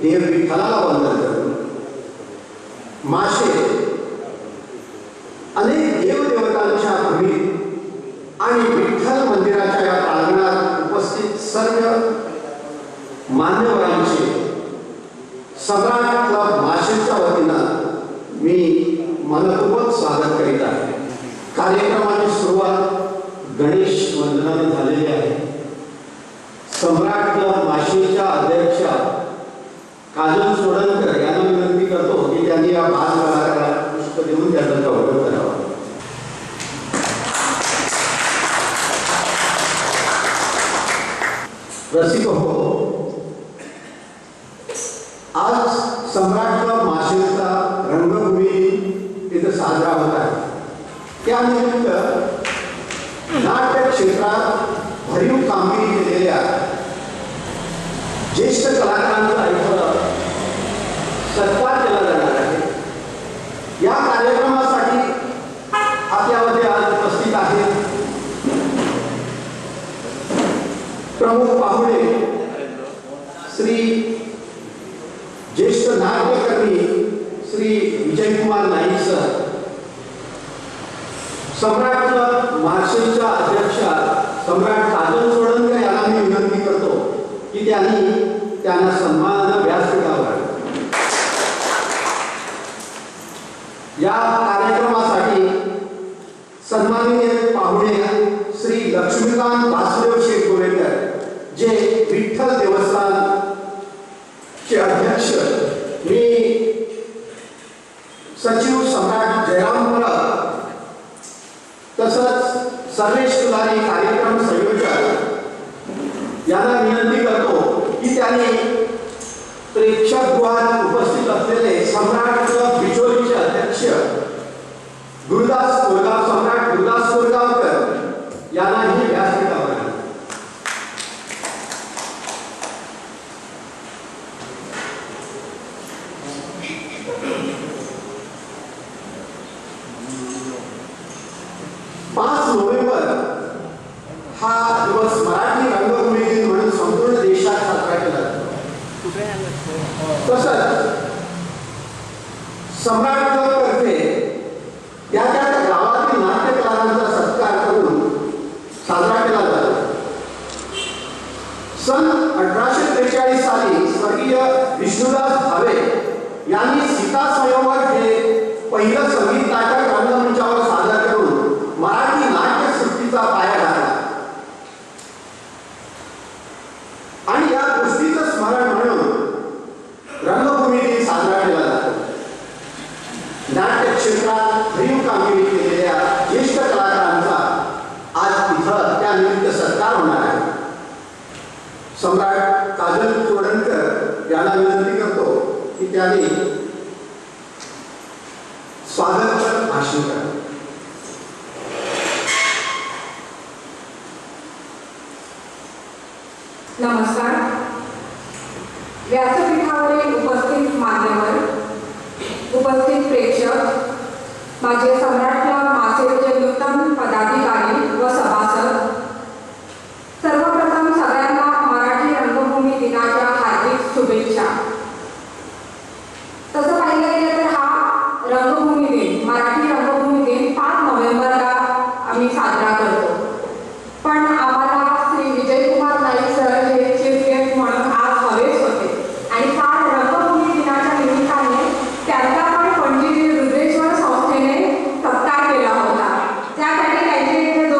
देव विठ्ठलाला वंदन करून माशे अनेक देवदेवतांच्या भूमीत आणि विठ्ठल मंदिराच्या या प्रांगणात उपस्थित सर्व मान्यवरांचे सम्राट क्लब माशेच्या वतीनं मी मनपूर्वक स्वागत करीत आहे. कार्यक्रमाची सुरुवात गणेश वंदनाने झालेली आहे. सम्राट क्लब माशेच्या अध्यक्षा काजल सोडणकर यांना विनंती करतो की त्यांनी या बाल कलाकाराला पुष्प देऊन त्यांचं गौरव करावा. रसिक हो, आज सम्राट क्लब माशेचा रंगभूमी तिथे साजरा होत आहे. त्यानिमित्त नाट्य क्षेत्रात भरीव कामगिरी केलेल्या ज्येष्ठ कलाकारांचा इथं सत्कार केला जाणार आहे. या कार्यक्रमासाठी आपल्यामध्ये आज उपस्थित आहेत प्रमुख पाहुणे श्री ज्येष्ठ नाट्यकर्मी श्री विजयकुमार नाईक सर, सम्राट क्लब माशेच्या अध्यक्षा सम्राट काजल सोडणकर यांना मी विनंती करतो की त्यांना सन्मानानं व्यासपीठावर या कार्यक्रमासाठी सन्माननीय पाहुणे श्री लक्ष्मीकांत वासुदेव शेठ गोवेकर जे विठ्ठल देवस्थान चे अध्यक्ष, मी सचिव सम्राट जयराम मुळक, तसंच सर्वेश तुलारी कार्यक्रम संयोजक यांना विनंती करतो की त्यांनी प्रेक्षकगृहात उपस्थित असलेले सम्राट क्लब बिचोलीचे अध्यक्ष गुरुदास कोरगाव, सम्राट गुरुदास कोरगावकर यांनाही व्यासपीठावर हा दिवस मराठी रंगभूमी दिन म्हणून संपूर्ण देशात साजरा केला जातो. तसंच सम्राट क्लबतर्फे त्या गावातील नाट्यकलाकारांचा सत्कार करून साजरा केला जातो. सन 1843 साली स्वर्गीय विष्णुदास भावे यांनी सीता स्वयंवर हे पहिलं संगीत नाटक रंगमंचावर सादर करून मराठी नाट्यसृष्टीचा पाया घातला आणि या गोष्टीचं स्मरण म्हणून रंगभूमी दिन साजरा केला जातो. नाट्य क्षेत्रात भरीव कामगिरी केलेल्या ज्येष्ठ कलाकारांचा आज इथं त्यानिमित्त सत्कार होणार आहे. सम्राट काजल सोडणकर यांना विनंती करतो की त्यांनी स्वागतपर भाषण करावे. नमस्कार. व्यासपीठावरील उपस्थित मान्यवर, उपस्थित प्रेक्षक, माझे सम्राट क्लब माशेचे नूतन पदाधिकारी व सभासद, सर्वप्रथम सगळ्यांना मराठी रंगभूमी दिनाच्या हार्दिक शुभेच्छा. तसं पाहिलं गेलं तर हा रंगभूमी दिन, मराठी रंगभूमी दिन 5 नोव्हेंबरला आम्ही साजरा करतो. पण आम्हाला श्री विजयकुमार नाईक सर हे चीफ गेस्ट म्हणून आज हवेच होते आणि काल रंगभूमी दिनाच्या निमित्ताने त्यांचा पण पणजी रुद्रेश्वर संस्थेने सत्कार केला होता. त्यासाठी त्यांचे इथे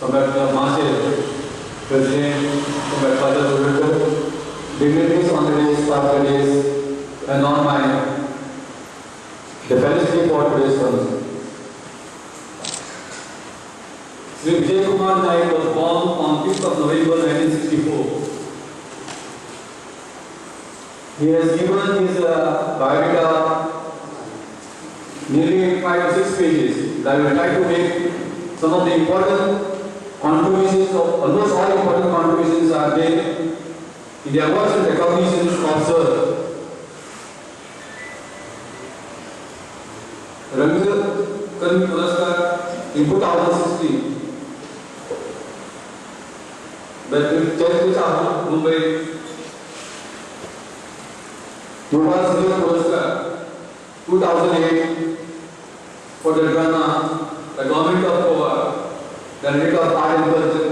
सम्राट Marshal, President, Samrat Father Roberto, dignitaries on the days, faculties, and on my the fellowship for today's function. Sri Vijay Kumar Naik was born on 5th of November 1964. He has given his biodata nearly 5 or 6 pages. I will try to make some of the important contributions, almost all important contributions are there in the awards and recognitions of Sir Rangakarmi Puraskar in 2016. That will take Mumbai. Yuval Sriya Puraskar 2008 for the drama The Government of Goa, the Rate of Art and Culture.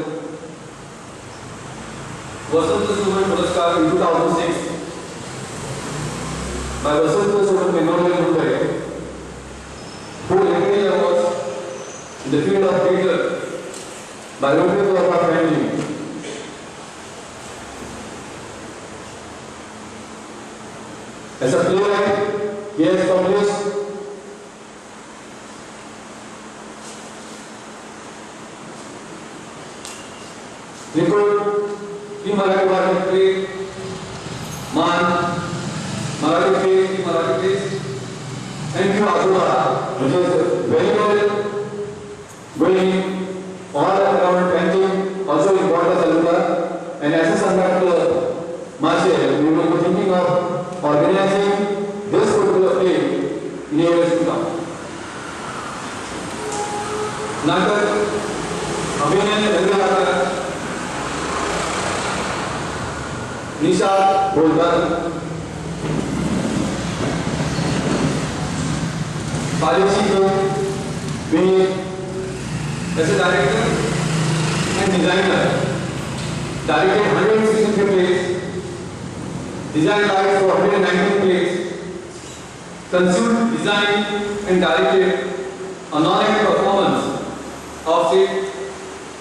Vasanta Suman Puraskar in 2006 by Vasanta Suman Memorial Mumbai. 4 Literary Awards in the field of theatre by Rotary Club of Family. As a playwright, he has published three Marathi plays, Man, Marathi plays, and few Asura, which is very well going all around painting, also in Border Taluka, and as a Samrat Marshal, we will be thinking of organizing this particular play in years to come. Natak, Abhinay Rangakarmi, Nisha Bolgan, Khalid being as a director and designer, directed 163 plays, designed lights for 119 plays, conceived, designed and directed a non-act performance of street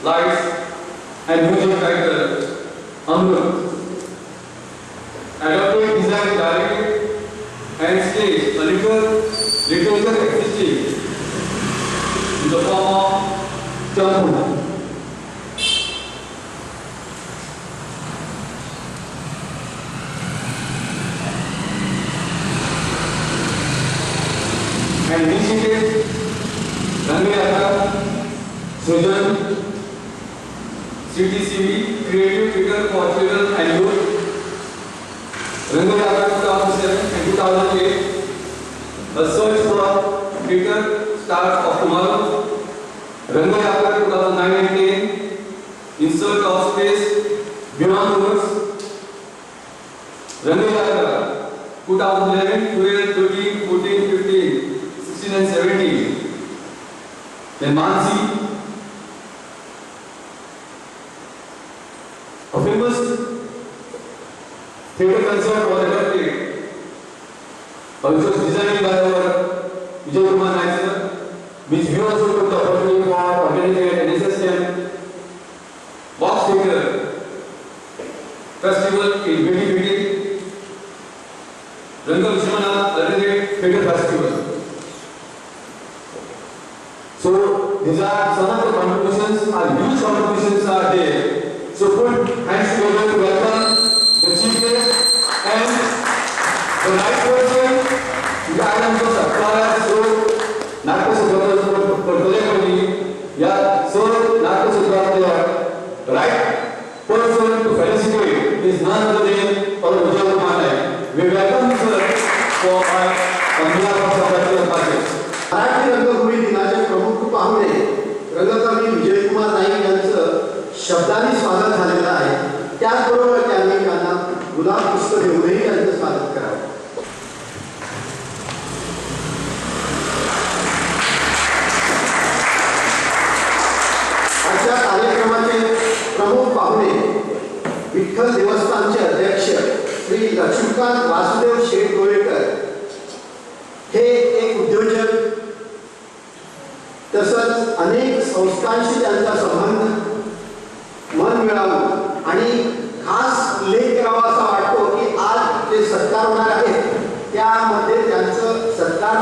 lights and music director Amrut. Adopted, designed, directed and staged a literature existing in the form of Champu. And initiated Rangayatra, Srijan, CTCV, Creative Theatre for Children and Youth, Rangayatra 2007 and 2008, a search for theatre stars of tomorrow, Rangayatra 2009 and 10, in search of space beyond words, Rangayatra 2011, 12, 13, 14, 15, 16 and 17, then Mansi, a famous theatre concert was adopted, which was designed by our Vijay Kumar Naik sir, which we also took the opportunity for organizing an NSS Box Theatre Festival in 2020, Ranga Vishwanath Legendary Theatre Festival. So these are some of the contributions, our huge contributions are there. So put hands together to welcome the chief guest and the right person. The items of Sapphire, so Narco Subrata for Kolekoli, yeah, so Narco Subrata, right person to felicitate is none other than our Vijay Kumar Naik. We welcome sir for on behalf of Sapphire Market. Marathi रंगभूमी दिनाचे प्रमुख पाहुणे रंगकवी विजय कुमार नाईक यांचं शब्दांनी स्वागत झालेलं आहे. त्याचबरोबर त्यांनी त्यांना गुलाब पुष्प देऊनही त्यांचं स्वागत करावं. आजच्या कार्यक्रमाचे प्रमुख पाहुणे विठ्ठल देवस्थानचे अध्यक्ष श्री लक्ष्मीकांत वासुदेव शेठ गोवेकर हे एक उद्योजक तसंच अनेक संस्थांशी त्यांचा संबंध मन मिळावं आणि खास उल्लेख करावा असा वाटतो की आज जे सत्कार होणार आहेत त्यामध्ये त्यांचं सत्कार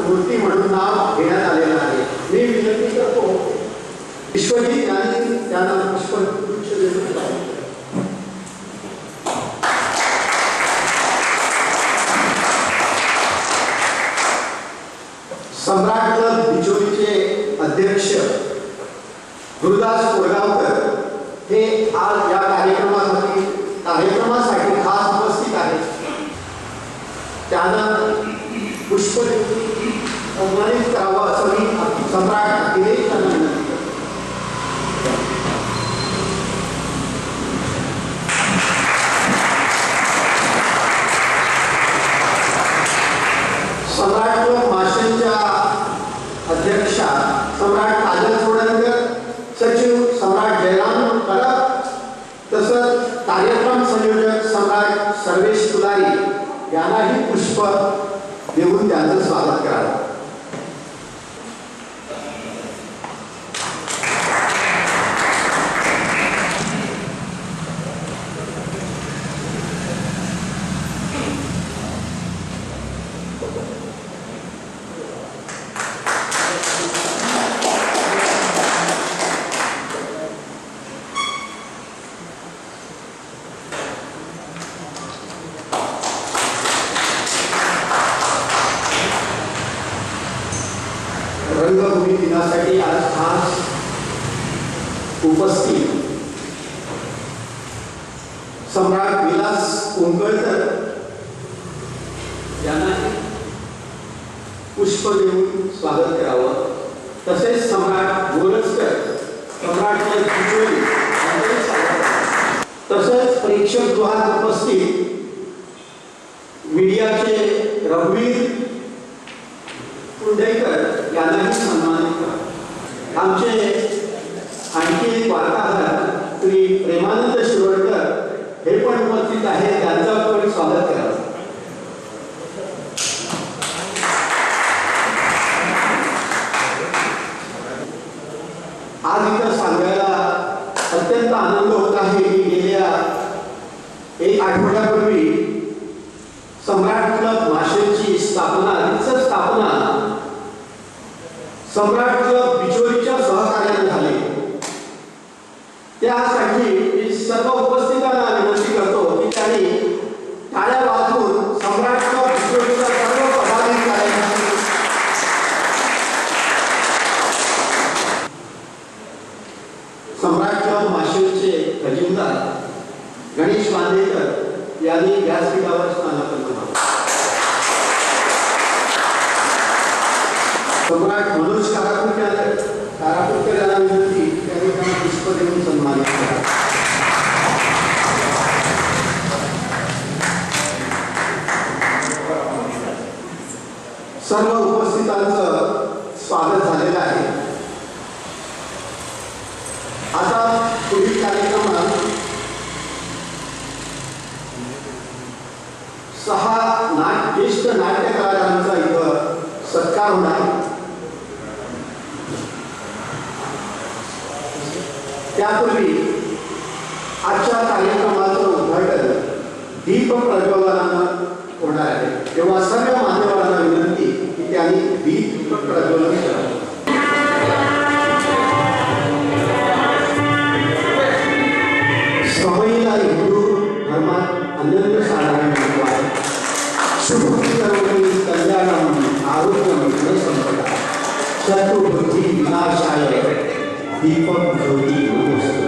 मूर्ती म्हणून नाव घेण्यात आलेलं आहे. मी विनंती करतो विश्वजित यांनी त्यांना पुष्पगुच्छ देण्यात आले. सम्राट क्लब बिचोलीचे अध्यक्ष गुरुदास कोरगावकर हे आज या कार्यक्रमासाठी खास उपस्थित आहेत. त्यांना पुष्प सन्मानित करावं असं मी सम्राट अखिलेश यांना विनंती करतो. सम्राट क्लब माशेंच्या अध्यक्षा सम्राट काजल सोडणकर, सचिव सम्राट जयराम कदम, तसंच कार्यक्रम संयोजक सम्राट सर्वेश तुलारी यांनाही पुष्प देऊन त्यांचं स्वागत करावं. रंगभूमी दिनासाठी आज खास उपस्थित सम्राट विलास कुंकळकर यांना पुष्प देऊन स्वागत करावं. तसेच सम्राट गोरजकर, सम्राट बिचोली यांचंही स्वागत करावं. तसंच प्रेक्षक गृहात उपस्थित मीडियाचे रघुवीर कुंडेकर यांनाही सन्मानित करा. आमचे आणखी एक वार्ताहर श्री प्रेमानंद शिरोडकर हे पण उपस्थित आहेत. त्यांचं पण स्वागत करावं. आज इथं सांगायला अत्यंत आनंद होत आहे की गेल्या एक आठवड्यापूर्वी सम्राट क्लब माशेंची स्थापना सम्राट क्लब बिचोलीच्या सहकार्याने झाली. त्यासाठी मी सर्व उपस्थितांना विनंती करतो की त्यांनी टाळ्या वाजवून सम्राट क्लब बिचोलीच्या सर्व पदाधिकाऱ्यांची सम्राट क्लब माशेंचे खजिनदार गणेश बांदेकर यांनी व्यासपीठावर स्थानापन्न व्हावं. सम्राट मनोज कारापूरकर यांना विनंती त्यांनी त्यांना पुष्प देऊन सन्मानित करा. सर्व उपस्थितांचं स्वागत झालेलं आहे. आता पुढील कार्यक्रमात 6 ज्येष्ठ नाट्य कलाकारांचा इथं सत्कार होणार. त्यापूर्वी आजच्या कार्यक्रमाचं उद्घाटन दीप प्रज्वलनानं होणार आहे. तेव्हा सर्व मान्यवरांना विनंती की त्यांनी दीप प्रज्वलन करावं. समयीला हिंदू धर्मात अनन्य साधारण महत्व आहे. शुभकर्मणी कल्याणम आरोग्यम धनसंपदा शत्रुबुद्धी विनाशाय दीपक ज्योती नमोस्तुते.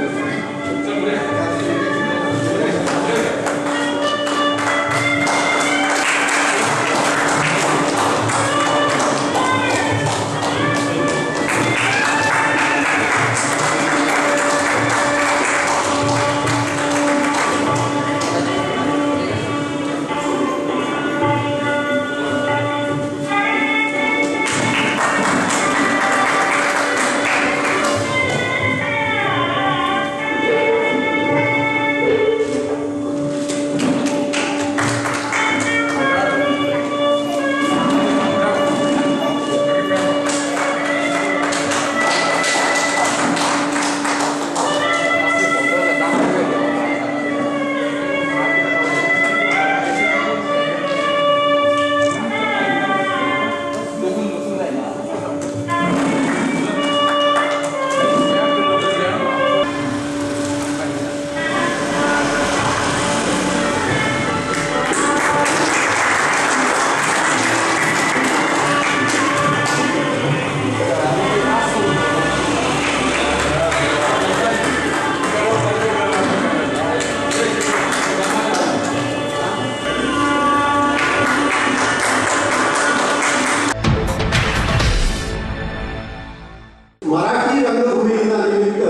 मराठी रंगभूमी दिनानिमित्त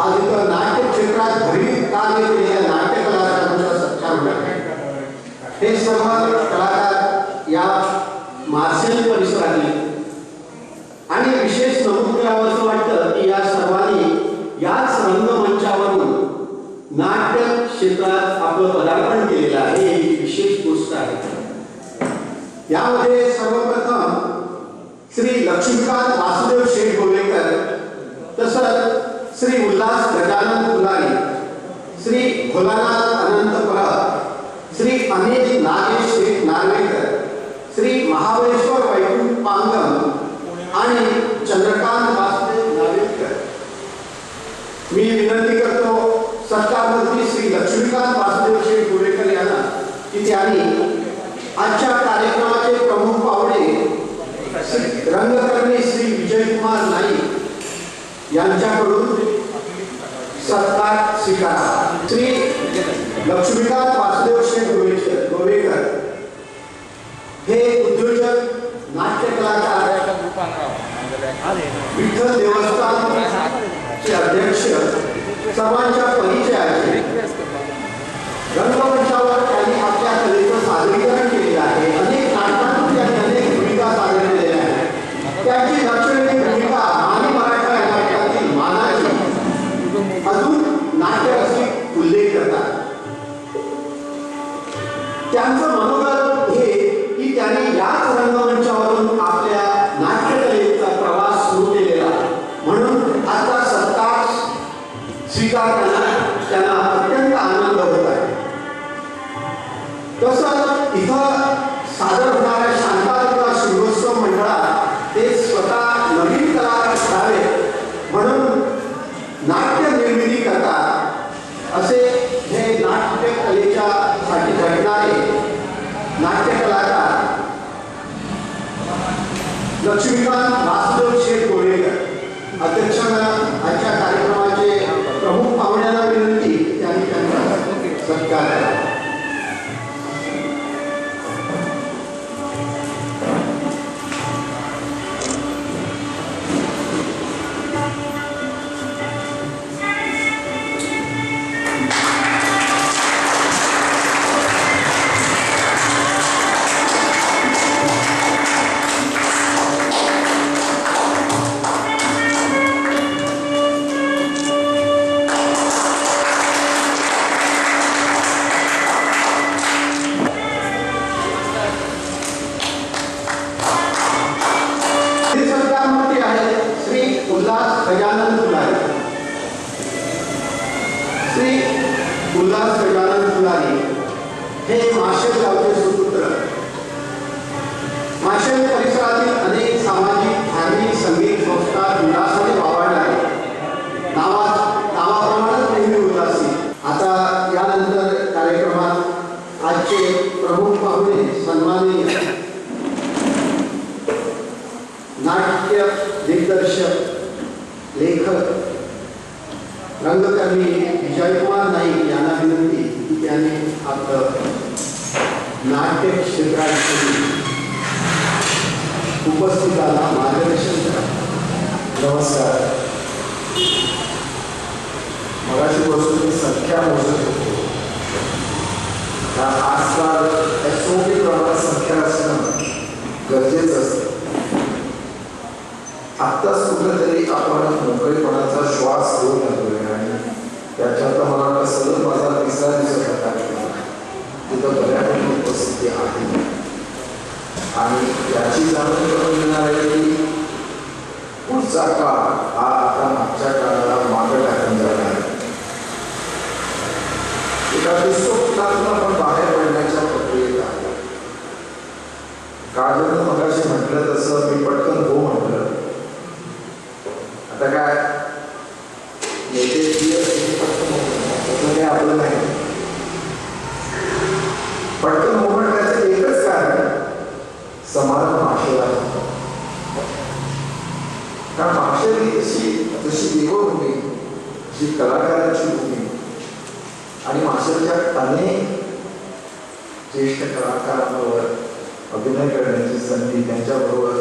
आज इथं नाट्य क्षेत्रात भरीव कार्य केलेल्या नाट्य कलाकारांचा सत्कार होणार आहे. हे सर्व कलाकार या मार्शल परिसरातील आणि विशेष नमूद करावं असं वाटतं की या सर्वांनी याच रंगमंचावरून नाट्य क्षेत्रात आपलं पदार्पण केलेलं आहे. ही विशेष गोष्ट आहे. यामध्ये सर्वप्रथम श्री लक्ष्मीकांत वासुदेव शेठ गोवेकर, तसंच श्री उल्हास गजानन फुलारी, श्री भोलानाथ अनंत परब, श्री अनिल नागेश शेठ नार्वेकर, श्री महाबळेश्वर वैकुंठ पांगम आणि चंद्रकांत वासुदेव नार्वेकर. मी विनंती करतो सत्कार मंत्री श्री लक्ष्मीकांत वासुदेव शेठ गोवेकर यांना की त्यांनी आजच्या कार्यक्रमाचे प्रमुख पाहुणे रंगकर्मी श्री विजयकुमार नाईक यांच्याकडून सत्कार स्वीकारा. श्री लक्ष्मीकांत वासुदेव शेठ गोवेकर हे उद्योजक, नाट्य कलाकार, विठ्ठल देवस्थानचे अध्यक्ष, सर्वांच्या परिचयाचे. रंगमंचावर त्यांनी आपल्या कलेचं सादरीकरण केलेलं आहे. अनेक नाटकांतून त्यांनी अनेक भूमिका सादर केलेल्या आहेत. त्यांची लक्षणीय भूमिका आणि मराठा या नाटकातील मानाची अजून नाट्यरसिक उल्लेख करतात. त्यांचं मनोगत हे की त्यांनी याच रंगमंचावरून आपल्या नाट्यकलेचा प्रवास सुरू केलेला, म्हणून आता सत्कार स्वीकारताना त्यांना अत्यंत आनंद होत आहे. तसंच इथं सादर होणाऱ्या शांतादुर्गा शिवोत्सव मंडळात ते स्वतः नवीन कलाकार करावे म्हणून नाट्य निर्मिती करतात. असे हे नाट्य कलेच्या साठी झटणारे नाट्य कलाकार लक्ष्मीकांत वासुदेव शेठ गोवेकर अध्यक्षांना आजच्या कार्यक्रमाचे प्रमुख पाहुण्यांना विनंती त्यांनी त्यांचा सत्कार करा. गजानन फुलारी, श्री उल्हास गजानन फुलारी हे माशेल गावचे सुपुत्र. माशेल परिसरातील अनेक सामाजिक, धार्मिक, संगीत संस्था उल्हासाने वावरणारे, नावाप्रमाणेच नेहमी उल्हासी. आता यानंतर कार्यक्रमात आजचे प्रमुख पाहुणे सन्माननीय नाट्य दिग्दर्शक, लेखक, रंगकर्मी विजयकुमार नाईक यांना विनंती की त्यांनी आपलं नाट्य क्षेत्राविषयी उपस्थितांना मार्गदर्शन करा. नमस्कार. मगाशी बसून संख्या मोजत होतो. आजकाल SOP प्रमाणात संख्या असणं गरजेचं असतं. आत्ताच कुठेतरी आपण मोकळेपणाचा श्वास घेऊ लागलोय आणि त्याच्यात मला वाटतं सलग माझा तिसरा दिवस होता तिथं बऱ्यापैकी उपस्थिती आहे आणि याची जाणून करून देणार आहे की पुढचा काळ हा आता मागच्या काळाला मागे टाकून जाणार आहे. एका विश्वकातून आपण बाहेर पडण्याच्या प्रक्रियेत आहे. काळानं मगाशी म्हटलं तसं मी पटकन हो म्हटलं. आता काय पटकन आपलं नाही. पटकन हो म्हटल्याचं एकच कारण समारंभ माशेल आहे. कारण माशेल ही जशी देवभूमी, जी कलाकारांची भूमी आणि माशेलच्या अनेक ज्येष्ठ कलाकारांवर अभिनय करण्याची संधी, त्यांच्याबरोबर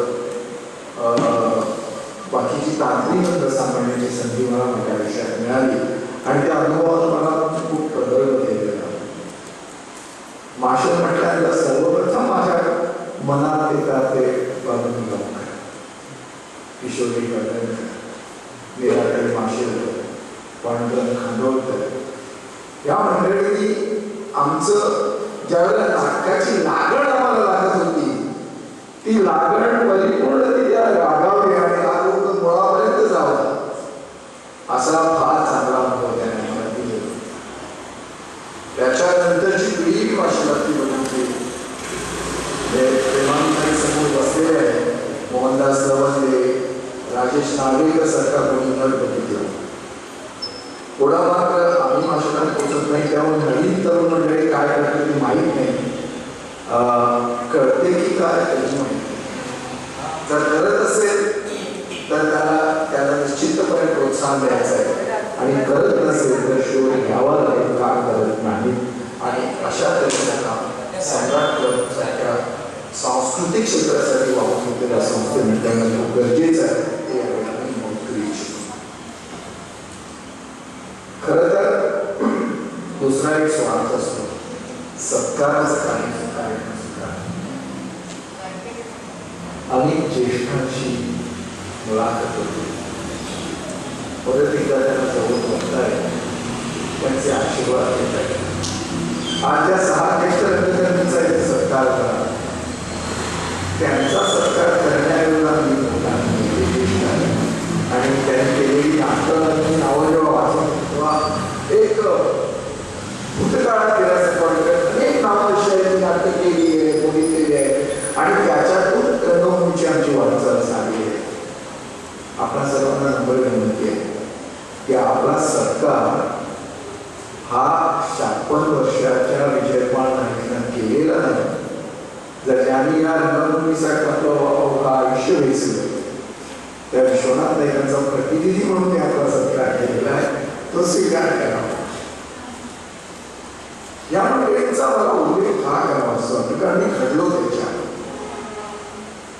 बाकीची भाषेची तांत्रिक सांगण्याची संधी मला माझ्या आयुष्यात मिळाली आणि त्या अनुभवात मला खूप प्रगल्भ केलेला. माशे म्हटल्यानंतर सर्वप्रथम माझ्या मनात येतात ते बाबूजी गावकर, किशोरी कर्दळकर, निराकरी माशेलकर, पांडुरंग खांडोळकर या मंडळींनी आमचं ज्यावेळेला नाटकाची लागण आम्हाला लागत होती ती लागण परिपूर्ण तिला रागावी आणि हा लोक मुळापर्यंत जावं असा फार चांगला अनुभव त्याने मला दिला. त्याच्यानंतरची पिढी भाषेलातली बघितली प्रेमानंद समोर बसलेले आहे, मोहनदास दवंदे, राजेश नार्वेकर सारखा कोणी न बघितलं. थोडा मात्र आम्ही भाषणात पोचत नाही त्यामुळे नवीन तरुण मंडळी काय करते ते माहीत नाही, कळते की काय त्याची माहिती. जर करत असेल तर त्याला निश्चितपणे प्रोत्साहन द्यायचं आहे आणि करत नसेल तर शोध घ्यावा लागेल का करत नाही. आणि अशा तऱ्हेचा सम्राट क्लब सारख्या सांस्कृतिक क्षेत्रासाठी वापरून घेतलेल्या संस्थेने त्यांना खूप गरजेचं आहे ते यावेळेला मी नोंद करू इच्छितो. खरं तर दुसरा एक स्वार्थ असतो सत्काराचा कार्यक्रम सुद्धा. अनेक ज्येष्ठांची मुलाखत होती, परत एकदा त्यांना जवळ बघताय, त्यांचे आशीर्वाद घेत आहेत. आज ज्या 6 ज्येष्ठ रंगकर्मींचा इथे सत्कार करा, त्यांचा सत्कार करण्यावेळेला मी मोठा आणि त्यांनी केलेली नाटकांची नावं जेव्हा वाचून तेव्हा एक भूतकाळात गेल्यासारखं अनेक नावं अशी आहेत की नाटकं केली आहे, बघितलेली आहे आणि त्याच्यातून रंगभूमीची आमची वाटचाल झाली आहे. आपल्या सर्वांना नंबर विनंती आहे की आपला सत्कार हा 56 वर्षाच्या विजयपाल नाईकनं केलेला नाही. जर त्यांनी या रंगभूमीसाठी आपलं आयुष्य वेचलं त्या विश्वनाथ नाईकांचा प्रतिनिधी म्हणून आपला सत्कार केलेला आहे, तो स्वीकार करावा. या मंडळींचा मला उल्लेख हा करावा असतो कारण मी घडलो त्याच्या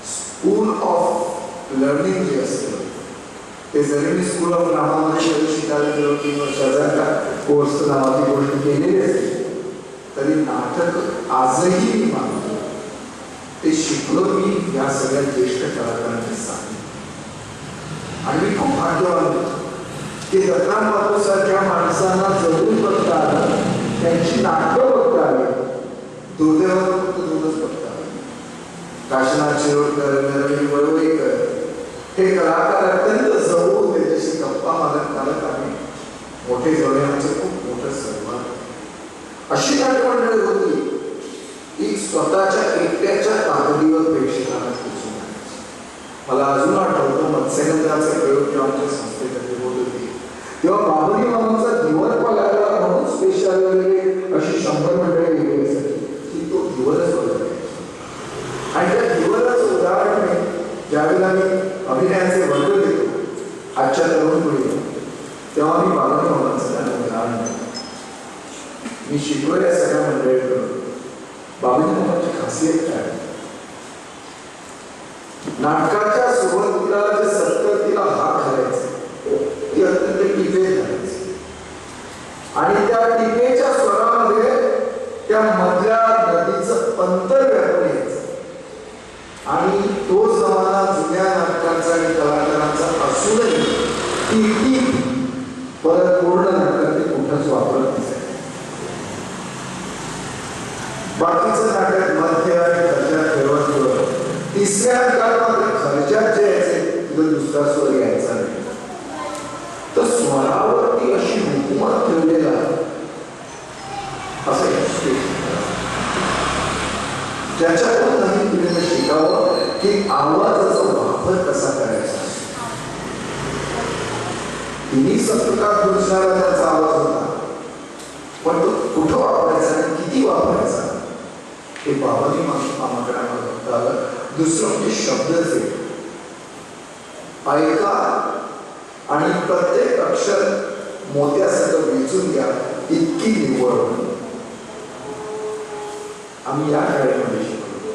स्कूल ऑफ लर्निंग जे असतं ते जरी मी स्कूल ऑफ ड्रामामध्ये शिकायला गेलो 3 वर्षाचा कोर्स नावाची गोष्ट केलेली असते तरी नाटक आजही मी मानतो ते शिकलो मी या सगळ्या ज्येष्ठ कलाकारांनी सांगितलं. आणि मी खूप भाग्यवान की दत्तान बापूसारख्या माणसांना जवळून बघता आलं, त्यांची नाटकं बघता आली, दुर्दैवात फक्त 2च बघता आली. काशीनाथ शिरोडकर, नरवी वळवईकर हे कलाकार अत्यंत जवळून त्याच्याशी गप्पा मारत मारत आम्ही मोठे झाले. आमचं खूप मोठं सन्मान. अशी नाटकमंडळी होती की स्वतःच्या एकट्याच्या कागदीवर प्रेक्षकांना पोचून आणायची. मला अजून आठवतं मत्स्यगंधाचा प्रयोग जेव्हा आमच्या संस्थेमध्ये होत होती तेव्हा बाबुरी मामाचा दिवर पगारला म्हणून स्पेशल वगैरे अशी 100 मंडळी वेगळी असायची की तो दिवरच बघत आणि त्या दिवराचं उदाहरण नाही. ज्यावेळेला मी अभिनयाचे वर्ग घेतो आजच्या तरुण पिढीला तेव्हा मी बाबुरी मामाचं त्यांना उदाहरण देतो. मी शिकवल्या सगळ्या मंडळीकडून बाबुरी मामाची खासियत काय, नाटकाच्या सुरुवातीला जे सत्तर तिला हात घालायचे ती अत्यंत टिपे घालायची आणि त्या टिपेच्या स्वरामध्ये त्या मधल्या नदीचं अंतर व्यापून यायचं आणि तो जमाना जुन्या नाटकांचा आणि कलाकारांचा असूनही ती टीप परत पूर्ण नाटकात ते कुठंच वापरत नसायचं. बाकीचं नाटक मध्य आणि खर्चात ठेवत तिसऱ्या अंकात मात्र खर्चात जे यायचे तिथं दुसरा स्वर यायचा नाही. तर स्वरावरती अशी हुकूमत ठेवलेला असं ज्याच्यातून नवीन पिढीने शिकावं की आवाजाचा वापर कसा करायचा. तिन्ही सप्तकात दुसऱ्याला त्याचा आवाज होता पण तो कुठं वापरायचा आणि किती वापरायचा हे बाबाजी मामाकडे आम्हाला बघता आलं. दुसरं म्हणजे शब्दच ऐका आणि प्रत्येक अक्षर मोत्यासारखं वेचून घ्या इतकी निवड आम्ही या शाळेमध्ये शिकलो.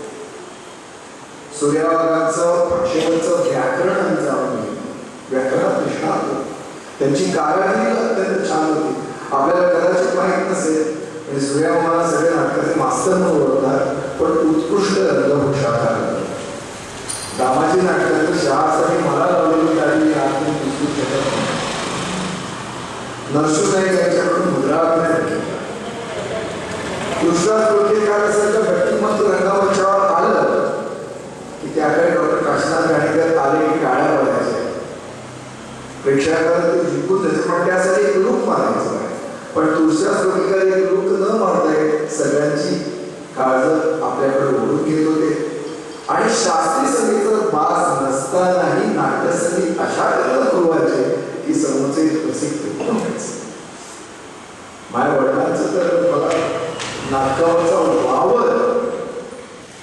सूर्यावागांचं भाषेवरचं व्याकरण आम्ही जाणून घेतलं. व्याकरणात निष्णात होते. त्यांची कारागिरी अत्यंत छान होती. आपल्याला कदाचित माहीत नसेल म्हणजे सूर्यमाला सगळे नाटकाचे मास्तर न ओळखतात, पण उत्कृष्ट रंगभूषाकार दामाची नाटकाचं शहासाठी मला लावलेली तारीख आतून विसरू शकत नाही. नरसू नाईक यांच्याकडून मुद्रा कृष्णात कोळकेकरांसारखं व्यक्तिमत्व रंगमंचावर आलं की त्याकडे डॉक्टर काशीनाथ घाणेकर आले की टाळ्या पडायच्या. प्रेक्षकांना ते जिंकून त्याचं पण त्यासाठी एक लूक मारायचं आहे. पण तुळशीदास कोळकेकर एक लूक न मारताय सगळ्यांची काळज आपल्याकडे ओढून घेत होते. आणि शास्त्रीय संगीताचा बास नसतानाही नाट्यसंगीत अशा तऱ्हेनं फुलवायचे की समोरचे रसिक व्हायचे. माझ्या वडिलांचं तर मला नाटकावरचा वावर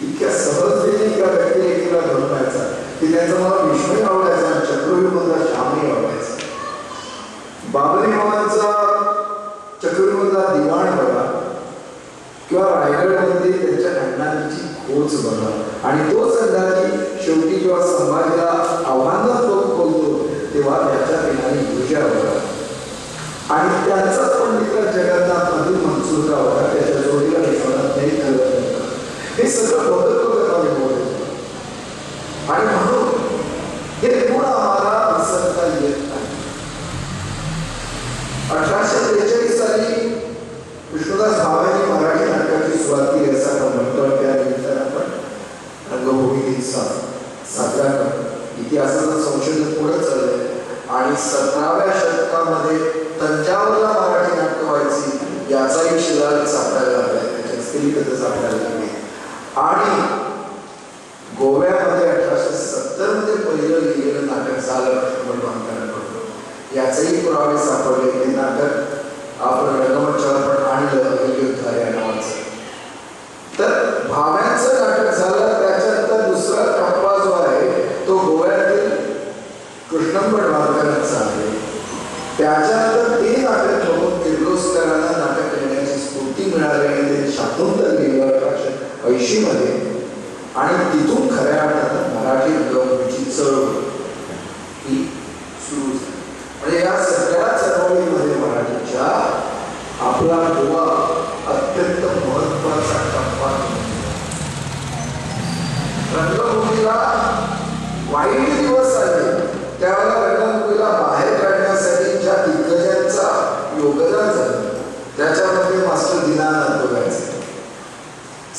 इतक्या सहजतेने एका व्यक्तिरेखेला घडवायचा की त्याचा मला विष्णू आवडायचा, चक्रव्यूहमधला श्यामही आवडायचा. बाबरी मामांचा चक्रव्यूहमधला दिवाण बघा किंवा रायगडमध्ये त्यांच्या अण्णांची खोच बघा आणि तो संघाची शेवटी जेव्हा संभाजीला आव्हानात बोलतो तेव्हा त्याच्या ठिकाणी ऊर्जा बघा. आणि त्यांचाच पंडित जगन्नाथ मधील मनसूरचा होता, त्याच्या जोडीला विश्वनाथ नाही करत. हे सगळं बदलतो बोलतो आणि म्हणून हे गुण आम्हाला विसरता येत नाही. 1843 साली विष्णुदास भावेंनी मराठी नाटकाची सुरुवात केली असा आपण म्हणतो. त्या निमित्तानं आपण रंगभूमी दिन साजरा करतो. इतिहासाचं संशोधन पुढे चाललंय आणि 17व्या शतकामध्ये तंजावरला मराठी नाटक व्हायची याचाही शिलालेख सापडायला लागलाय, त्याची स्थिरीकथा सापडायला लागली. आणि गोव्यामध्ये 1870 मध्ये पहिलं लिहिलेलं नाटक झालं बांधकारांकडून याचेही पुरावे सापडले. ते नाटक आपण रंगमंचावर पण आणलं युद्ध या नावाचं. तर भाव्यांचं नाटक झालं. त्याच्यानंतर दुसरा टप्पा जो आहे तो गोव्यातील कृष्णंबट वारकरांचा आहे. त्याच्यानंतर ते नाटक बघून किर्लोस्करांना नाटक लिहिण्याची स्फूर्ती मिळाली आणि ते शाकुंतल लिहिलं 1880 मध्ये. आणि तिथून खऱ्या अर्थानं मराठी रंगभूमीची चळवळ ही सुरू झाली. म्हणजे या सगळ्या चळवळीमध्ये मराठीच्या आपला गोवा अत्यंत महत्वाचा टप्पा. रंगभूमीला वाईट दिवस आले त्यावेळेला रंगभूमीला बाहेर काढण्यासाठी ज्या दिग्गजांचा योगदान झालं त्याच्यामध्ये मास्टर दीनानाथ बघायचे.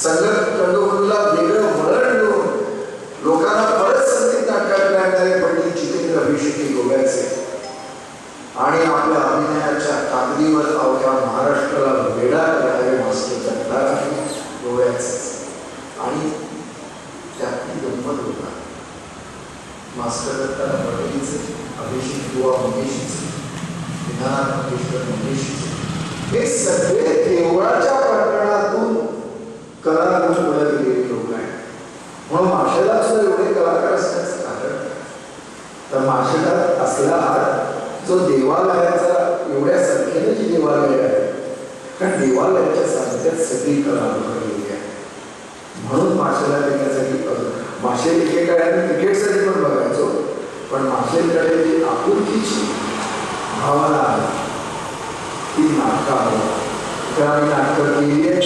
संगत रंगभूमीला वेगळं वळण देऊन लोकांना परत संगीत नाटकात आणणारे पंडित जितेंद्र अभिषेकी बघायचे. आणि आपल्या अभिनयाच्या कागदीवर अवघ्या महाराष्ट्राला वेडा करणारे मास्टर जगतार गोव्याचे. आणि त्यातली गंमत होता मास्टर दत्तारा पटेलचे, अभिषेक बुवा मंगेशीचे, दीनानाथ मंगेशकर मंगेशीचे हे सगळे देवळाच्या प्रकरणातून कलागुण पुढे गेलेले लोक आहेत. म्हणून मार्शलात सुद्धा एवढे कलाकार असण्याचं कारण तर मार्शलात असला जो देवालयाचा एवढ्या संख्येने जी देवालय आहे कारण देवालयाच्या साहित्यात सगळी कला गेलेली आहे. म्हणून मार्शलात येण्यासाठी मार्शल एकेकाळ्याने क्रिकेटसाठी पण बघायचो, पण मार्शलकडे जी आपुलकीची भावना आहे ती नाटकावर. तर आम्ही नाटकं केली आहे,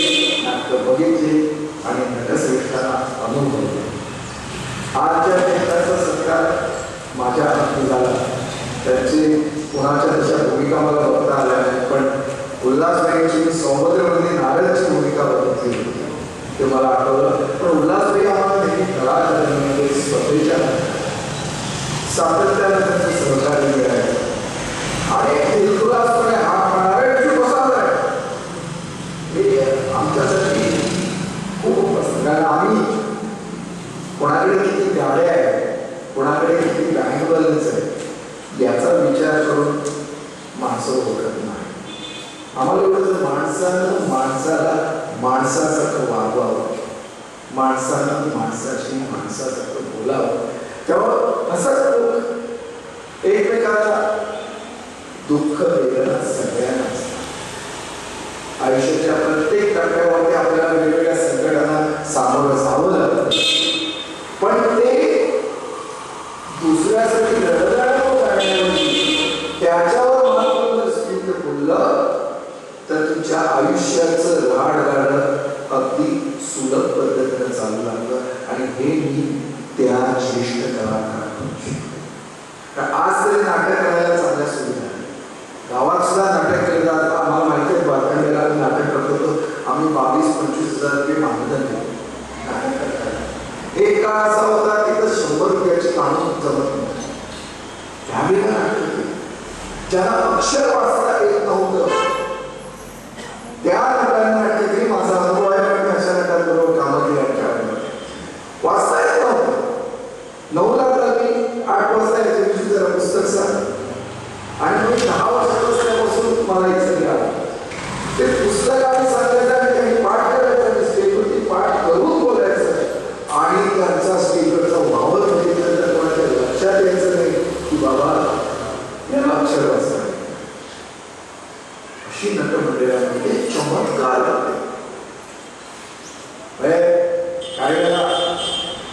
नाटकं बघितली आणि नटश्रेष्ठांना अनुभवले. आजच्या नेत्याचा सत्कार माझ्या हाती झाला. त्यांची कुणाच्या तशा भूमिका मला बघता आल्या नाही, पण उल्हासबाईंची सौभद्रमध्ये नारळची भूमिका बघितली होती ते मला आठवलं. पण उल्हासबाई आम्हाला नेहमी कलाकारांमध्ये स्पर्धेच्या सातत्यानं त्यांचं सहकार्य मिळालं आणि निर्गुलासपणे हात नारळची बसावला हे आमच्यासाठी खूप असतं. कारण आम्ही कोणाकडे किती गाड्या आहेत, कोणाकडे किती बँक बॅलन्स आहे याचा विचार करून माणसं ओळखत नाही. आम्हाला एवढं माणसानं माणसाला माणसासारखं वागवावं, माणसानं माणसाशी माणसासारखं बोलावं. तेव्हा असाच लोक एकमेकाला दुःख वेदना सगळ्यांनाच आयुष्याच्या प्रत्येक टप्प्यावरती आपल्याला वेगवेगळ्या संकटांना सामोरं जावं लागतं. पण ते दुसऱ्यासाठी लढणारे लोक आहेत. तुमच्या आयुष्याचं राहाडगाडं अगदी सुलभ पद्धतीनं चालू लागलं आणि हे मी त्या ज्येष्ठ कलाकारांकडून शिकलो. आज तरी नाटक करायला चांगल्या सुविधा आहे. गावात सुद्धा नाटक केलं जातं. आम्हाला माहिती आहे बातम्याला आम्ही नाटक करत होतो. आम्ही 22-25 हजार रुपये मानधन देतो नाटक करताना. एक काळ असा होता की तर 100 रुपयाची कामं जमत नव्हती. त्यावेळेला नाटक केली. ज्याला अक्षर वाचता येत नव्हतं त्या नाटकांना नाटक केली. माझा अनुभव आहे, पण अशा नाटकांबरोबर कामं केली आमच्या वाचता येत नव्हतं. 9 लाखला मी 8 वाजता याच्या दिवशी जरा पुस्तक सांग आणि मी 10 वर्षापासून मला इच्छा मिळाला. ते पुस्तक आम्ही सांगायचं आणि त्यांनी पाठ करायचं, स्टेजवरती पाठ करून बोलायचं आणि त्यांचा स्टेजवरचा वावर बघितलं तर कोणाच्या लक्षात यायचं नाही की बाबा याला अक्षर वाचता. अशी नटमंडळामध्ये चमत्कार काही वेळा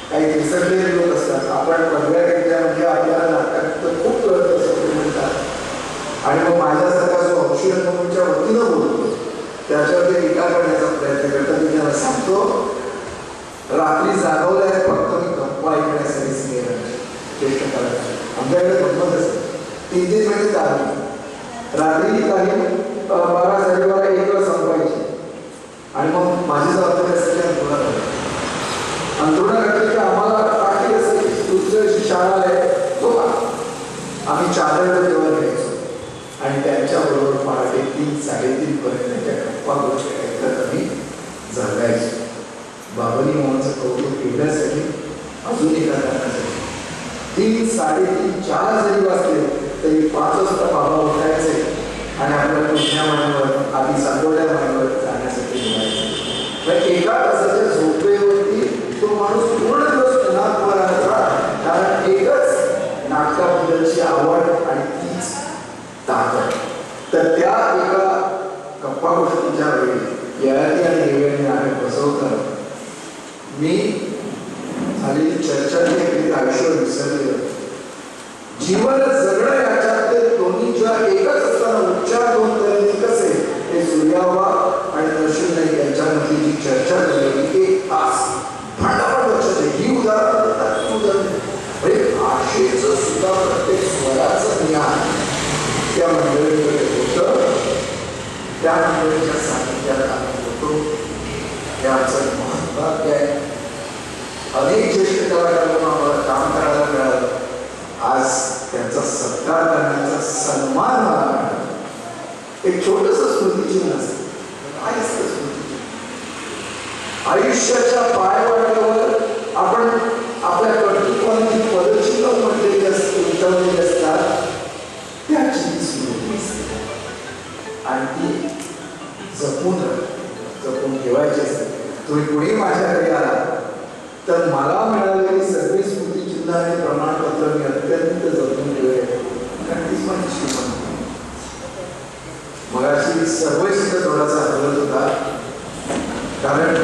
काही विसरलेले लोक असतात. आपण पहिल्या म्हणजे आपल्याला नाटकात खूप कळत असं म्हणतात आणि मग माझ्यासारखा जो औषध म्हणूनच्या वतीनं बोलतो त्याच्यावर ते टीका करण्याचा प्रयत्न करतात. मी त्यांना सांगतो रात्री जागवल्या आहेत फक्त मी गप्पा ऐकण्यासाठी ज्येष्ठ कलाकार आमच्याकडे गंमत असते. 3-3 महिने चालू रात्री काही 12 साडेबारा 1 संपवायची आणि मग माझी जबाबदारी असते अंतरुणा घातली की आम्हाला पाठी असते दुसऱ्या शाळा आहे तो आम्ही चादर जेवण घ्यायचो आणि त्यांच्याबरोबर पहाटे 3-3:30 पर्यंत त्या गप्पा गोष्टी ऐकत आम्ही जगायचो. बाबरी मोहनचं कौतुक केल्यासाठी अजून एका कारणासाठी 3-3:30-4 जरी वाजले तरी 5 वाजता बाबा उठायचे आणि आपल्याला पुढच्या माण्यावर आधी सांगोड्या माण्यावर जाण्यासाठी निघायचे. एका तासाच्या झोपेवरती तो माणूस पूर्ण दिवस उन्हात राहायचा, कारण एकच नाटकाबद्दलची आवड आणि तीच ताकद. तर त्या एका गप्पा गोष्टीच्या वेळी ययाती आणि देवयानी नाटक बसवताना मी झालेली चर्चा जी आयुष्य विसरलेलं जीवन जगणं याच्यात ते दोन्हीच्या एकच असताना उच्चार 2 करणे कसे हे सूर्यावा आणि दर्शन नाही यांच्यामधली जी चर्चा झाली 1 तास भांडाभांड लक्षात आहे. ही उदाहरण भाषेचं सुद्धा प्रत्येक स्वराचं ज्ञान त्या मंडळीकडे होतं. त्या मंडळीच्या सानिध्यात आम्ही होतो. हे आमचं महत्त्वाचं आहे. अनेक ज्येष्ठ कलाकारांना आम्हाला काम करायला मिळालं. आज त्यांचा सत्कार करण्याचा सन्मान मला मिळाला. एक छोटंसं स्मृतिचिन्ह असतं. काय असतं स्मृतिचिन्ह? आयुष्याच्या पायवाटावर आपण आपल्या कर्तृत्वाची पदचिन्ह म्हटलेली असते उमटवलेली असतात त्याची स्मृती असते आणि ती जपून ठेवायची असते. तुम्ही कुणी माझ्याकडे आला तर मला मिळालेली सगळी स्मृतिचिन्ह आणि प्रमाणपत्र मी अत्यंत जपून ठेवले कारण तीच माझी श्रीमंत. मगाशी सर्वसिद्ध थोडासा हलत होता कारण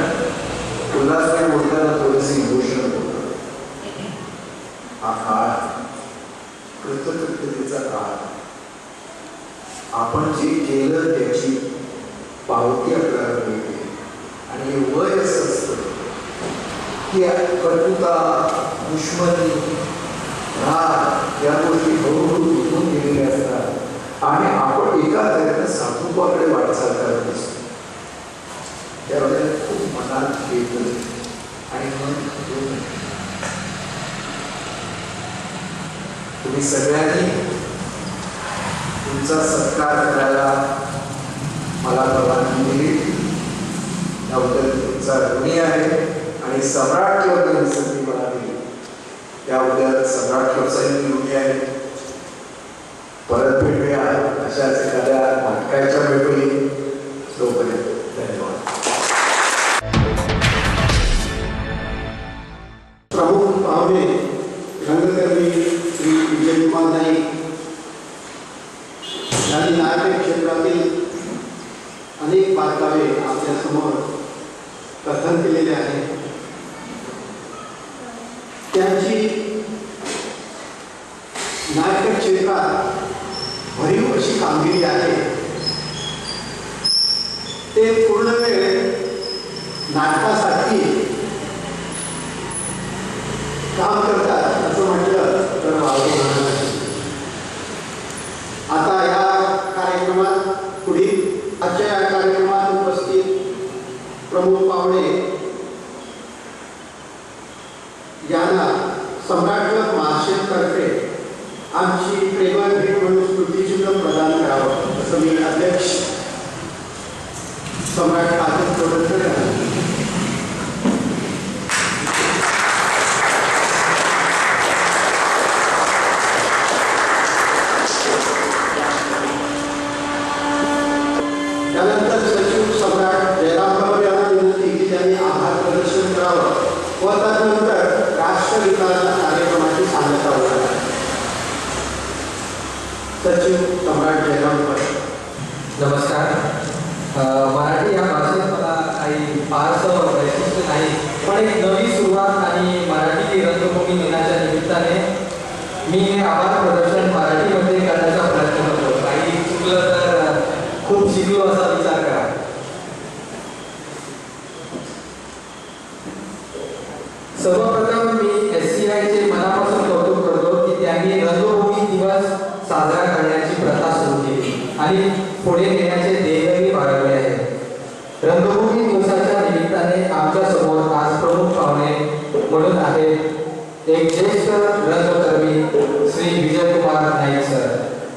उल्हासबाई बोलताना थोडीशी इमोशनल होतं. हा काळ कृतज्ञतेचा काळ. आपण जे केलं त्याची पावती आपल्याला मिळते आणि हे वय असं असतं की कटुता दुश्मनी राग या गोष्टी हळूहळू उठून गेलेल्या असतात आणि आपण एका तऱ्हेनं साधुत्वाकडे वाटचाल करत असतो. त्यावेळेला खूप मनात येतं आणि मन तुम्ही सगळ्यांनी तुमचा सत्कार करायला मला परवानगी दिली त्याबद्दल तुमचा ऋणी आहे आणि सम्राट केवळ संधी मला दिली त्याबद्दल सम्राट केवळचाही मी ऋणी आहे. परत भेटूया अशाच एखाद्या नाटकाच्या भेटूया. तोपर्यंत धन्यवाद. प्रमुख पाहुणे रंगकर्मी श्री विजयकुमार नाईक यांनी नाट्य क्षेत्रातील अनेक बारकावे आपल्यासमोर कथन केलेले आहे. त्यांची नाट्य क्षेत्रात भरीव अशी कामगिरी आहे. कार्यक्रमात पुढील आजच्या या कार्यक्रमात उपस्थित प्रमुख पाहुणे यांना सम्राट क्लब महाराष्ट्रातर्फे आमची प्रेमळ भेट म्हणून स्मृतिचिन्ह प्रदान करावं असं मी अध्यक्ष सम्राट आदित्य तोडकर यांना त्यानंतर सचिव सम्राट जयराम बाबा यांना विनंती की त्यांनी आभार प्रदर्शन करावं व त्यानंतर राष्ट्रगीताच्या कार्यक्रमाची सांगता होणार आहे. सचिव सम्राट जयराम बाबा. नमस्कार. मराठी या भाषेत मला काही फारसं वैशिष्ट्य नाही, पण एक नवी सुरुवात आणि मराठी रंगभूमी दिनाच्या निमित्ताने मी हे आभार प्रदर्शन मराठीमध्ये करण्याचा प्रयत्न करतो. काही चुकलं तर खूप शिकलो असा विचार करा. सर्वप्रथम मी SCIचे मनापासून कौतुक करतो की त्यांनी रंगभूमी दिवस साजरा करण्याची प्रथा सुरू केली आणि पुढे नेण्याचे ध्येयही बाळगले आहे. रंगभूमी दिवसाच्या निमित्ताने आमच्या समोर आज प्रमुख पाहुणे म्हणून आहेत एक ज्येष्ठ रंगकर्मी श्री विजयकुमार नाईक सर.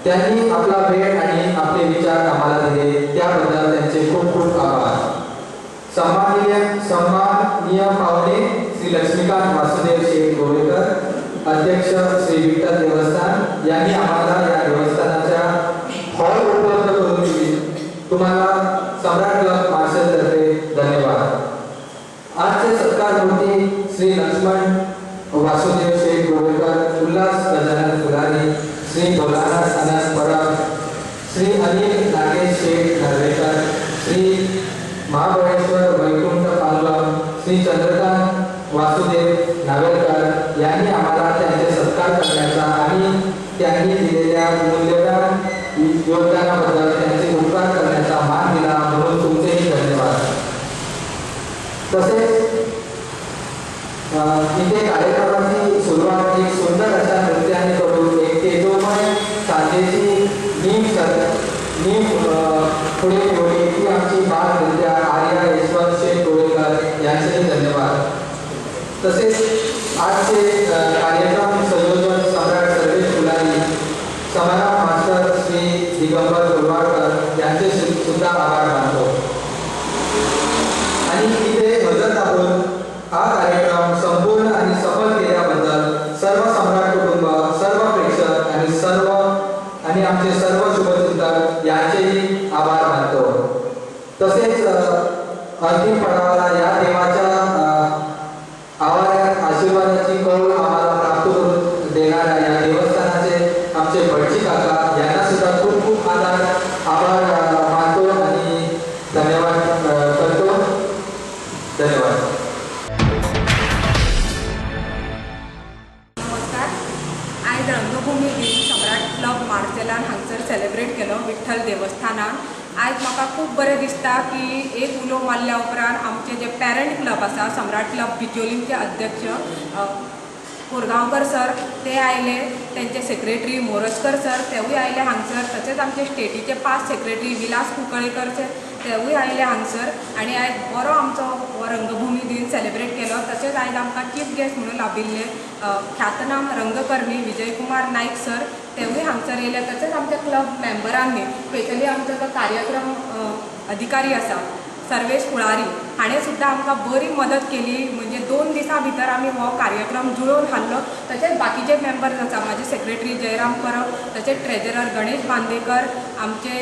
त्यांनी आपला वेळ आणि आपले विचार आम्हाला दिले त्याबद्दल त्यांचे खूप खूप आभार. सन्माननीय पाहुणे श्री लक्ष्मीकांत वासुदेव शेठ गोवेकर, अध्यक्ष श्री विठ्ठल देवस्थान यांनी आम्हाला या देवस्थानाच्या हॉल उपलब्ध करून दिली. तुम्हाला सम्राट क्लब महाराष्ट्रातर्फे धन्यवाद. आजचे सत्कारमूर्ती श्री लक्ष्मण वासुदेव शेठ गोवेकर, उल्हास गजानन फुलारी, श्री भोलानाथ अनंत परब, श्री अनिल नागेश शेठ नर्वेकर, श्री महाबळेश्वर वैकुंठ पालम, श्री चंद्रकांत वासुदेव नावेलकर यांनी आम्हाला त्यांचे सत्कार करण्याचा आणि त्यांनी दिलेल्या मूल्यवान योगदानाबद्दल त्यांचे उपकार करण्याचा मान दिला म्हणून तुमचेही धन्यवाद. तसेच इथे कार्यक्रमाची सुरुवात एक सुंदर अशा नृत्याने करून एक तेजोमय साजेची नीम पुढे ठेवली ती आमची बाल नृत्या आर्या यशवंत शेठ गोवेकर यांचेही धन्यवाद. तसेच आजचे कार्यक्रम संयोजक सम्राट सर्वेश फुलारी, समाराम मास्टर श्री दिगंबर गोलवाडकर यांचे सुद्धा आभार मानतो. आणि इथे हजर राहून हा कार्यक्रम संपूर्ण आणि सफल केल्याबद्दल सर्व सम्राट कुटुंब, सर्व प्रेक्षक आणि आमचे सर्व शुभचिंतक यांचेही आभार मानतो. तसेच अंतिम पडावाला या देवाच्या आवारात आशीर्वादाची कौल आम्हाला प्राप्त करून देणाऱ्या या देवस्थानाचे आमचे भटजी काका यांना सुद्धा खूप खूप आभार मानतो आणि धन्यवाद करतो. धन्यवाद. नमस्कार. आयज रंगभूमी दिन सम्राट क्लब मार्सेलान हांगसर सेलिब्रेट केलो विठ्ठल देवस्थानान. आयज म्हाका खूब बरें दिसता की एक उलो मारल्या उपरांत आमचे जे पॅरंट क्लब आसा सम्राट क्लब बिचोलींचे अध्यक्ष कोरगांवकर सर ते आयले, त्यांचे सेक्रेटरी मोरजकर सर तेवूय आयले हांगसर. तसेच आमचे स्टेटीचे 5 सेक्रेटरी विलास कुंकळेकर तेवूय आयले हांगसर. आणि आयज बरो आमचो हो रंगभूमी दिन सेलिब्रेट केलो. तसेच आयज आमकां चीफ गेस्ट म्हणून लाभिल्ले ख्यातनाम रंगकर्मी विजयकुमार नाईक सर तेवूय हांगसर येयले. तसेच आमच्या क्लब मेंबरांनी स्पेशली आमचो जो कार्यक्रम अधिकारी आसा सर्वेश कुळारी हाणें सुद्दां आमकां बरी मदत केली. म्हणजे 2 दिसां भितर आमी हो कार्यक्रम जुळोवन हाडलो. तशेंच बाकीचे मेंबर्स आसा, म्हाजे सेक्रेटरी जयराम परब, तशेंच ट्रेजरर गणेश बांदेकर, आमचे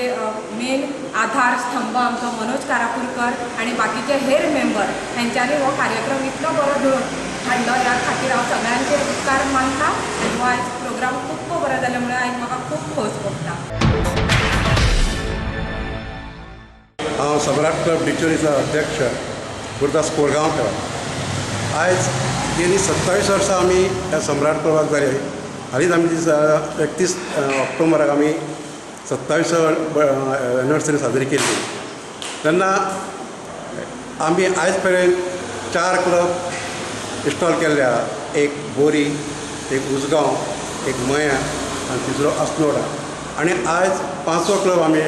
मेन आधार स्तंभ आमचो मनोज कारापुरकर आणि बाकीचे हेर मेंबर हेंच्यांनी हो कार्यक्रम इतलो बरो जुळोवन हाडलो. ह्या खातीर हांव सगळ्यांचे उपकार मानता. आनी हो आयज प्रोग्राम खूब बरो जालो म्हणून आयज म्हाका खूब खोस भोगता. हांव सम्राट क्लब बिचोलीचो अध्यक्ष गुरुदास कोरगांवकर. आयज गेली 27 वर्सां आमी ह्या सम्राट क्लबाक जाली. हालींच आमी 31 ऑक्टोबराक आमी 27वी एनिवर्सरी साजरी केली. तेन्ना आमी आयज पर्यंत 4 क्लब इन्स्टॉल केल्ल्या. एक बोरी, एक उसगांव, एक मया आनी तिसरो अस्नोडा. आनी आयज 5वो क्लब आमी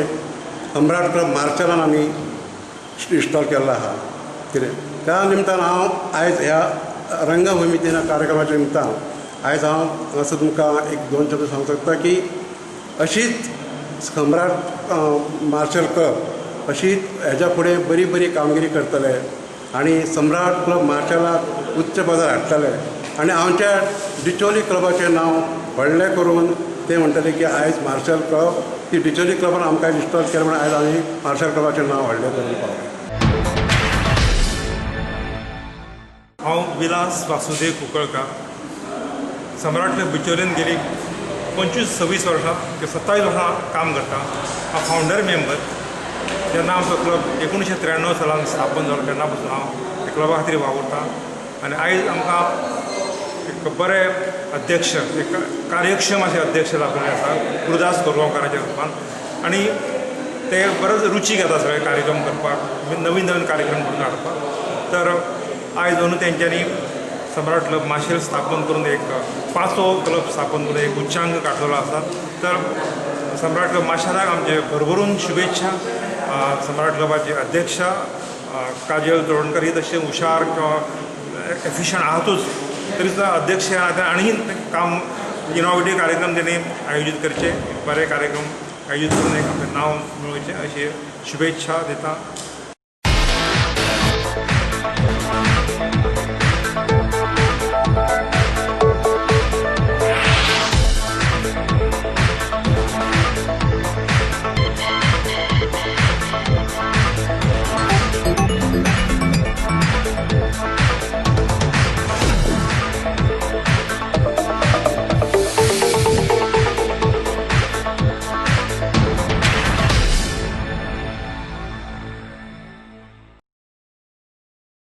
सम्राट क्लब मार्शलान आमी इन्स्टॉल केल्लो आहा कितें त्या निमतान हांव आयज ह्या रंगभुमीतीन कार्यक्रमाच्या निमतान आयज हांव असो तुमकां एक दोन शब्द सांगूंक सोदता की अशीच सम्राट मार्शल क्लब अशीच हेज्या फुडें बरी बरी कामगिरी करतले आनी सम्राट क्लब मार्शलाक उच्च पदार हाडटले आनी आमच्या डिचोली क्लबाचें नांव व्हडलें करून ते म्हणटले की आयज मार्शल क्लब ती डिचोली क्लबान आमकां इन्स्टॉल केलें म्हणून आयज आमी मार्शल क्लबाचें नांव व्हडलें करून पावले. हांव विलास वासुदेव कुंकळकार सम्राट क्लब बिचोलेन गेली 25-26 वर्सां ते 27 वर्सां काम करता. हांव फावंडर मेंबर. जेन्ना आमचो क्लब 1993 सालान स्थापन जालो तेन्ना पासून हांव त्या क्लबा खातीर वावुरतां आनी आयज आमकां एक बरे अध्यक्ष एक कार्यक्षम अशे अध्यक्ष लाभले आसा गुरुदास कोरगांवकाराच्या रुपान आनी ते बरोच रुची घेता सगळे कार्यक्रम करपाक नवीन नवीन कार्यक्रम करून हाडपाक. तर आयज दोन तेंच्यांनी सम्राट क्लब माशेल स्थापन करून एक 5वो क्लब स्थापन करून एक उच्चांक गाठलेलो आसा. तर सम्राट क्लब माशेलाक आमचे भरभरून शुभेच्छा. सम्राट क्लबाचे अध्यक्ष काजल तोडणकर ही तशें हुशार किंवा एफिशियंट आहातूच तरी सुद्दां अध्यक्ष आनी काम इनोवेटीव कार्यक्रम तेणी आयोजीत करचे बरे कार्यक्रम आयोजीत करून एक आपलें नांव मेळोवचें अशी शुभेच्छा दिता.